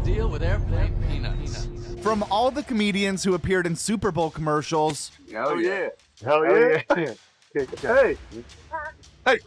deal with airplane peanuts. From all the comedians who appeared in Super Bowl commercials. Hell yeah. Hell yeah. Hey. Hey.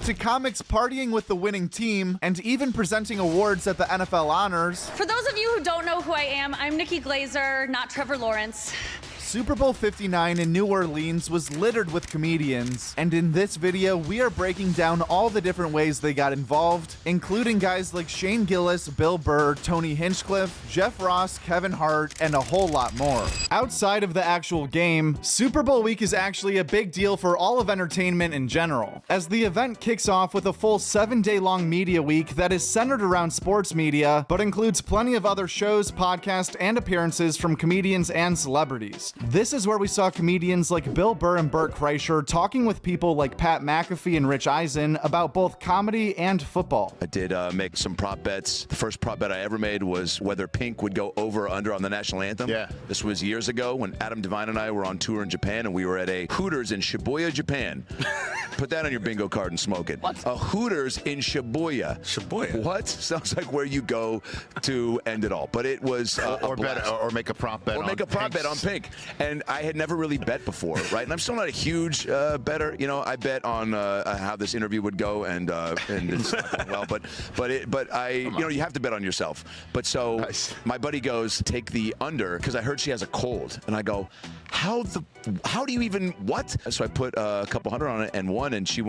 To comics partying with the winning team and even presenting awards at the NFL Honors. For those of you who don't know who I am, I'm Nikki Glazer, not Trevor Lawrence. Super Bowl 59 in New Orleans was littered with comedians, and in this video, we are breaking down all the different ways they got involved, including guys like Shane Gillis, Bill Burr, Tony Hinchcliffe, Jeff Ross, Kevin Hart, and a whole lot more. Outside of the actual game, Super Bowl week is actually a big deal for all of entertainment in general, as the event kicks off with a full 7-day-long media week that is centered around sports media, but includes plenty of other shows, podcasts, and appearances from comedians and celebrities. This is where we saw comedians like Bill Burr and Bert Kreischer talking with people like Pat McAfee and Rich Eisen about both comedy and football. I did make some prop bets. The first prop bet I ever made was whether Pink would go over or under on the national anthem. Yeah. This was years ago when Adam Devine and I were on tour in Japan, and we were at a Hooters in Shibuya, Japan. Put that on your bingo card and smoke it. What? A Hooters in Shibuya. Shibuya? What? Sounds like where you go to end it all. But it was Or make a prop bet. Or make a prop bet on Pink. And I had never really bet before, right? And I'm still not a huge bettor. You know, I bet on how this interview would go, and it's not going well. But you have to bet on yourself. But so Nice. My buddy goes, take the under, because I heard she has a cold, and I go, how do you even what? So I put a couple hundred on it and won, and she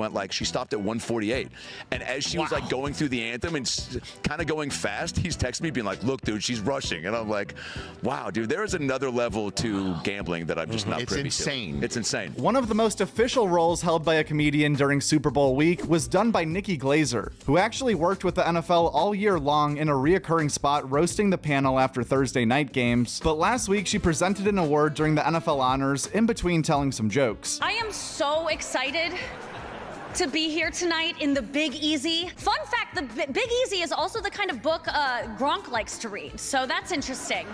stopped at 148. And as she was like going through the anthem and kind of going fast, he's texting me being like, look, dude, she's rushing. And I'm like, wow, dude, there is another level to gambling that I'm just not It's privy insane. to. It's insane. One of the most official roles held by a comedian during Super Bowl week was done by Nikki Glazer, who actually worked with the NFL all year long in a reoccurring spot roasting the panel after Thursday night games. But last week, she presented an award during the NFL Honors in between telling some jokes. I am so excited to be here tonight in the Big Easy. Fun fact, the Big Easy is also the kind of book Gronk likes to read, so that's interesting.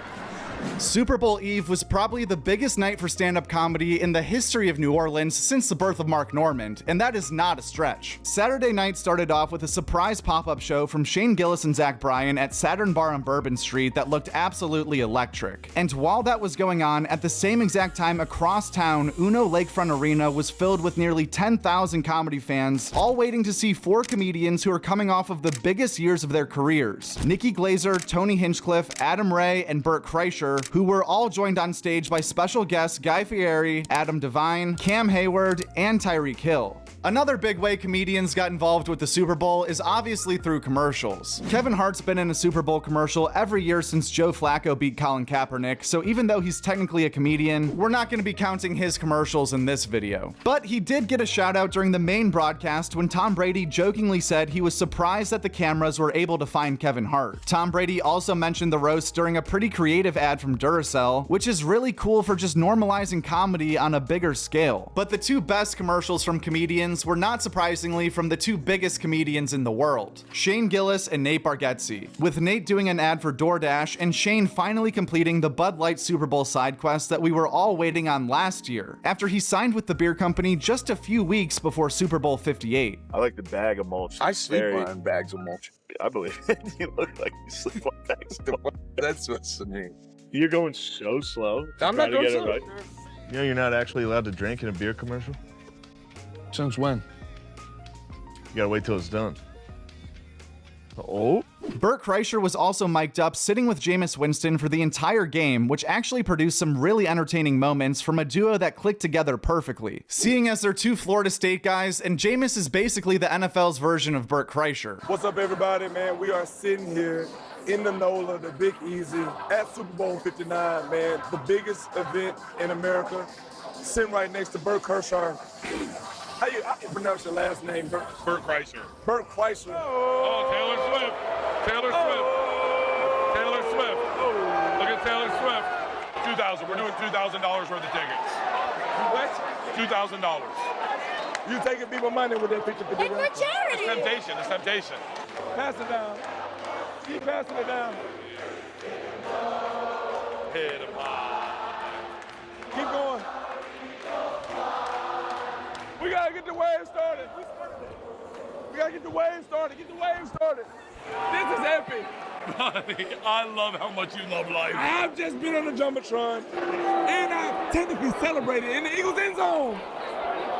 Super Bowl Eve was probably the biggest night for stand-up comedy in the history of New Orleans since the birth of Mark Normand, and that is not a stretch. Saturday night started off with a surprise pop-up show from Shane Gillis and Zach Bryan at Saturn Bar on Bourbon Street that looked absolutely electric. And while that was going on, at the same exact time across town, Uno Lakefront Arena was filled with nearly 10,000 comedy fans, all waiting to see 4 comedians who are coming off of the biggest years of their careers. Nikki Glazer, Tony Hinchcliffe, Adam Ray, and Bert Kreischer, who were all joined on stage by special guests Guy Fieri, Adam Devine, Cam Hayward, and Tyreek Hill. Another big way comedians got involved with the Super Bowl is obviously through commercials. Kevin Hart's been in a Super Bowl commercial every year since Joe Flacco beat Colin Kaepernick, so even though he's technically a comedian, we're not going to be counting his commercials in this video. But he did get a shout out during the main broadcast when Tom Brady jokingly said he was surprised that the cameras were able to find Kevin Hart. Tom Brady also mentioned the roast during a pretty creative ad from Duracell, which is really cool for just normalizing comedy on a bigger scale. But the 2 best commercials from comedians were not surprisingly from the 2 biggest comedians in the world, Shane Gillis and Nate Bargatze, with Nate doing an ad for DoorDash and Shane finally completing the Bud Light Super Bowl side quest that we were all waiting on last year, after he signed with the beer company just a few weeks before Super Bowl 58. I like the bag of mulch. I sleep on bags of mulch. I believe it. You look like you sleep on bags of mulch. That's what's the name. You're going so slow. I'm not going slow. Right. You know you're not actually allowed to drink in a beer commercial? Since when? You gotta wait till it's done. Oh. Bert Kreischer was also mic'd up sitting with Jameis Winston for the entire game, which actually produced some really entertaining moments from a duo that clicked together perfectly. Seeing as they're 2 Florida State guys, and Jameis is basically the NFL's version of Bert Kreischer. What's up, everybody, man? We are sitting here in the NOLA, the Big Easy, at Super Bowl 59, man. The biggest event in America. Sitting right next to Bert Kreischer. How you pronounce your last name, Bert? Bert Kreischer. Bert Kreischer. Oh, Taylor Swift. Taylor Swift. Taylor Swift. Look at Taylor Swift. 2,000. We're doing $2,000 worth of tickets. What? $2,000. You taking people money with that picture? It's for charity. It's temptation. It's temptation. Pass it down. Keep passing it down. Hit him high. Keep going. We gotta get the wave started. We gotta get the wave started. Get the wave started. This is epic. Buddy, I love how much you love life. I have just been on the Jumbotron, and I technically celebrated in the Eagles end zone.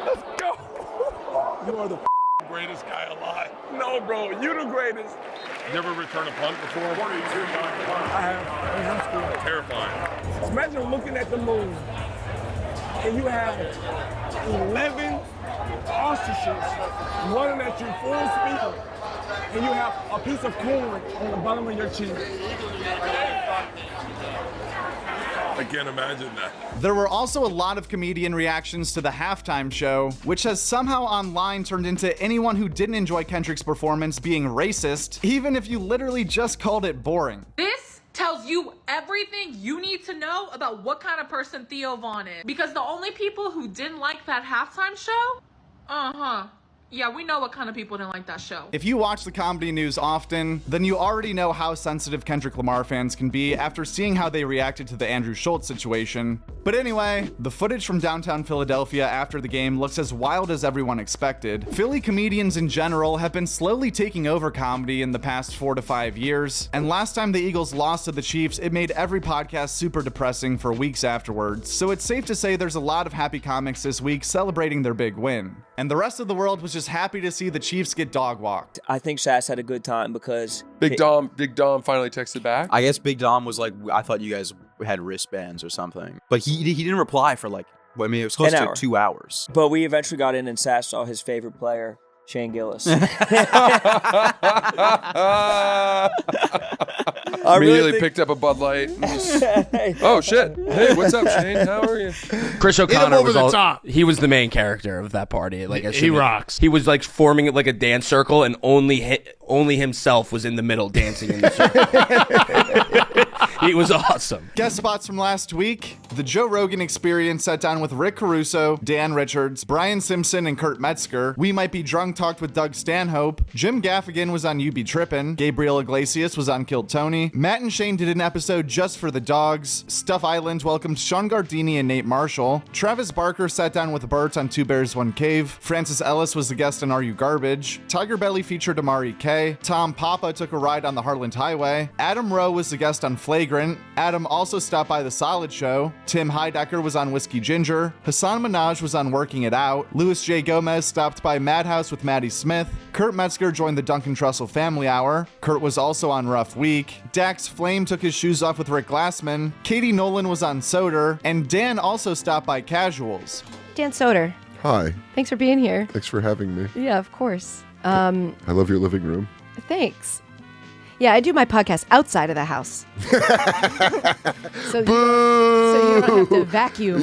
Let's go. You are the Greatest guy alive. no, bro. You the greatest. You ever return a punt before? I have in high school. Terrifying. Imagine looking at the moon, and you have 11 ostriches running at you full speed, and you have a piece of corn on the bottom of your cheek. I can't imagine that. There were also a lot of comedian reactions to the halftime show, which has somehow online turned into anyone who didn't enjoy Kendrick's performance being racist, even if you literally just called it boring. This tells you everything you need to know about what kind of person Theo Von is. Because the only people who didn't like that halftime show, yeah, we know what kind of people didn't like that show. If you watch the comedy news often, then you already know how sensitive Kendrick Lamar fans can be after seeing how they reacted to the Andrew Schultz situation. But anyway, the footage from downtown Philadelphia after the game looks as wild as everyone expected. Philly comedians in general have been slowly taking over comedy in the past 4 to 5 years, and last time the Eagles lost to the Chiefs, it made every podcast super depressing for weeks afterwards. So it's safe to say there's a lot of happy comics this week celebrating their big win. And the rest of the world was just happy to see the Chiefs get dog walked. I think Sass had a good time because Big Dom finally texted back. I guess Big Dom was like, I thought you guys had wristbands or something. But he didn't reply for like, I mean, it was close to 2 hours. But we eventually got in and Sass saw his favorite player, Shane Gillis. Immediately picked up a Bud Light. Oh shit! Hey, what's up, Shane? How are you? Chris O'Connor was he was the main character of that party. Like he rocks. He was like forming it like a dance circle, and only himself was in the middle dancing in the circle. He was awesome. Guest spots from last week: the Joe Rogan Experience sat down with Rick Caruso, Dan Richards, Brian Simpson, and Kurt Metzger. We Might Be Drunk talked with Doug Stanhope. Jim Gaffigan was on You Be Trippin'. Gabriel Iglesias was on Killed Tony. Matt and Shane did an episode just for the dogs. Stuff Island welcomed Sean Gardini and Nate Marshall. Travis Barker sat down with Bert on Two Bears, One Cave. Francis Ellis was the guest on Are You Garbage? Tiger Belly featured Amari K. Tom Papa took a ride on the Heartland Highway. Adam Rowe was the guest on Flagrant. Adam also stopped by The Solid Show. Tim Heidecker was on Whiskey Ginger. Hassan Minaj was on Working It Out. Louis J. Gomez stopped by Madhouse with Maddie Smith. Kurt Metzger joined the Duncan Trussell Family Hour. Kurt was also on Rough Week. Dax Flame took his shoes off with Rick Glassman. Katie Nolan was on Soder. And Dan also stopped by Casuals. Dan Soder. Hi. Thanks for being here. Thanks for having me. Yeah, of course. I love your living room. Thanks. Yeah, I do my podcast outside of the house. so you don't have to vacuum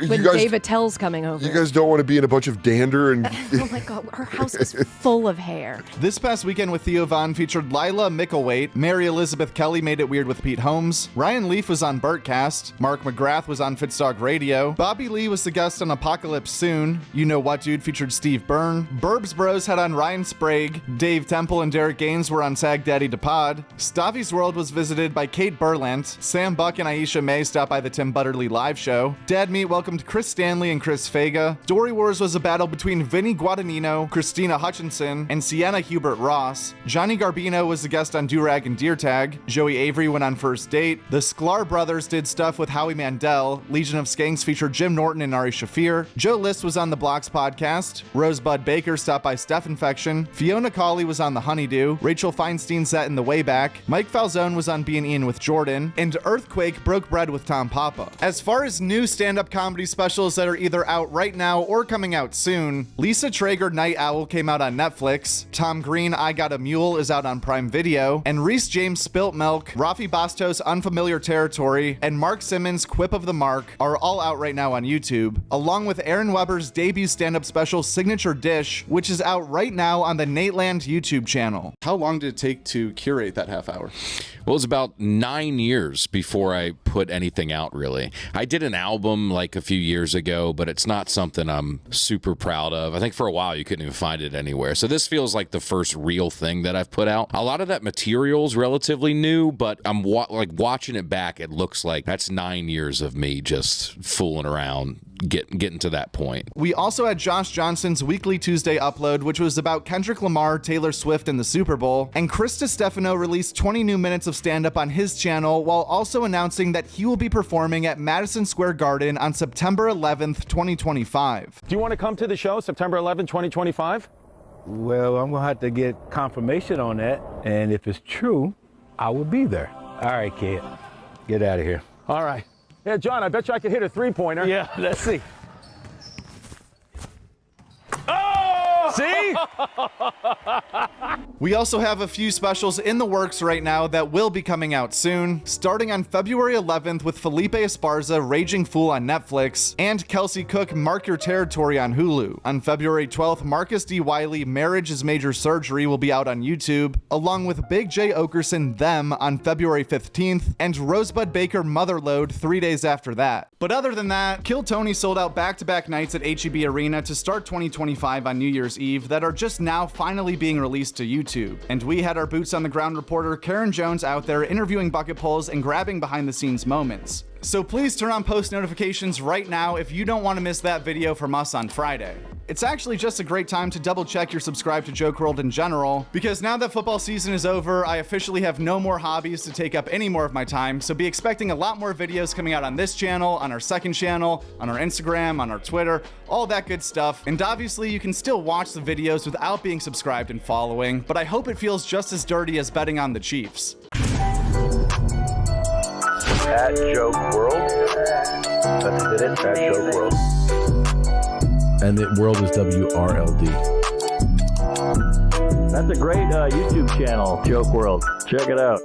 when guys, Dave Attell's coming over. You guys don't want to be in a bunch of dander and... Oh my God, our house is full of hair. This past weekend with Theo Von featured Lila Mickelwaite. Mary Elizabeth Kelly made it weird with Pete Holmes. Ryan Leaf was on Burtcast. Mark McGrath was on Fitzdog Radio. Bobby Lee was the guest on Apocalypse Soon. You Know What Dude featured Steve Byrne. Burbs Bros had on Ryan Sprague. Dave Temple and Derek Gaines were on Sag Daddy DePod. Stavi's World was visited by Kate Berlant. Sam Buck and Aisha May stopped by the Tim Butterly live show. Dad Meat welcomed Chris Stanley and Chris Fega. Dory Wars was a battle between Vinny Guadagnino, Christina Hutchinson, and Sienna Hubert Ross. Johnny Garbino was the guest on Durag and Deer Tag. Joey Avery went on First Date. The Sklar brothers did stuff with Howie Mandel. Legion of Skanks featured Jim Norton and Ari Shafir. Joe List was on the Blocks podcast. Rosebud Baker stopped by Steph Infection. Fiona Cawley was on The Honeydew. Rachel Feinstein sat in the Way Back. Mike Falzone was on Being Ian with Jordan. And Earthquake broke bread with Tom Papa. As far as new stand-up comedy specials that are either out right now or coming out soon, Lisa Traeger Night Owl came out on Netflix. Tom Green I Got a Mule is out on Prime Video. And Reese James Spilt Milk, Rafi Bastos Unfamiliar Territory, and Mark Simmons Quip of the Mark are all out right now on YouTube, along with Aaron Weber's debut stand-up special Signature Dish, which is out right now on the Nateland YouTube channel. How long did it take to curate that half hour? Well, it was about 9 years before I put anything out, really. I did an album like a few years ago, but it's not something I'm super proud of. I think for a while you couldn't even find it anywhere. So this feels like the first real thing that I've put out. A lot of that material is relatively new, but I'm watching it back. It looks like that's 9 years of me just fooling around, getting to that point. We also had Josh Johnson's Weekly Tuesday upload, which was about Kendrick Lamar, Taylor Swift, and the Super Bowl. And Chris DiStefano released 20 new minutes of stand-up on his channel, while also announcing that he will be performing at Madison Square Garden on September 11th, 2025. Do you want to come to the show September 11th, 2025? Well, I'm going to have to get confirmation on that. And if it's true, I will be there. All right, kid. Get out of here. All right. Yeah, John, I bet you I could hit a three-pointer. Yeah, let's see. See? We also have a few specials in the works right now that will be coming out soon, starting on February 11th with Felipe Esparza, Raging Fool on Netflix, and Kelsey Cook, Mark Your Territory on Hulu. On February 12th, Marcus D. Wiley, Marriage is Major Surgery will be out on YouTube, along with Big J. Okerson, Them on February 15th, and Rosebud Baker, Motherload 3 days after that. But other than that, Kill Tony sold out back-to-back nights at HEB Arena to start 2025 on New Year's Eve that are just now finally being released to YouTube. And we had our boots on the ground reporter Karen Jones out there interviewing bucket pulls and grabbing behind the scenes moments. So please turn on post notifications right now if you don't want to miss that video from us on Friday. It's actually just a great time to double check you're subscribed to Joke World in general, because now that football season is over, I officially have no more hobbies to take up any more of my time, so be expecting a lot more videos coming out on this channel, on our second channel, on our Instagram, on our Twitter, all that good stuff. And obviously you can still watch the videos without being subscribed and following, but I hope it feels just as dirty as betting on the Chiefs. At Joke World. That's it, at Joke World. And the world is WRLD. That's a great YouTube channel, Joke World. Check it out.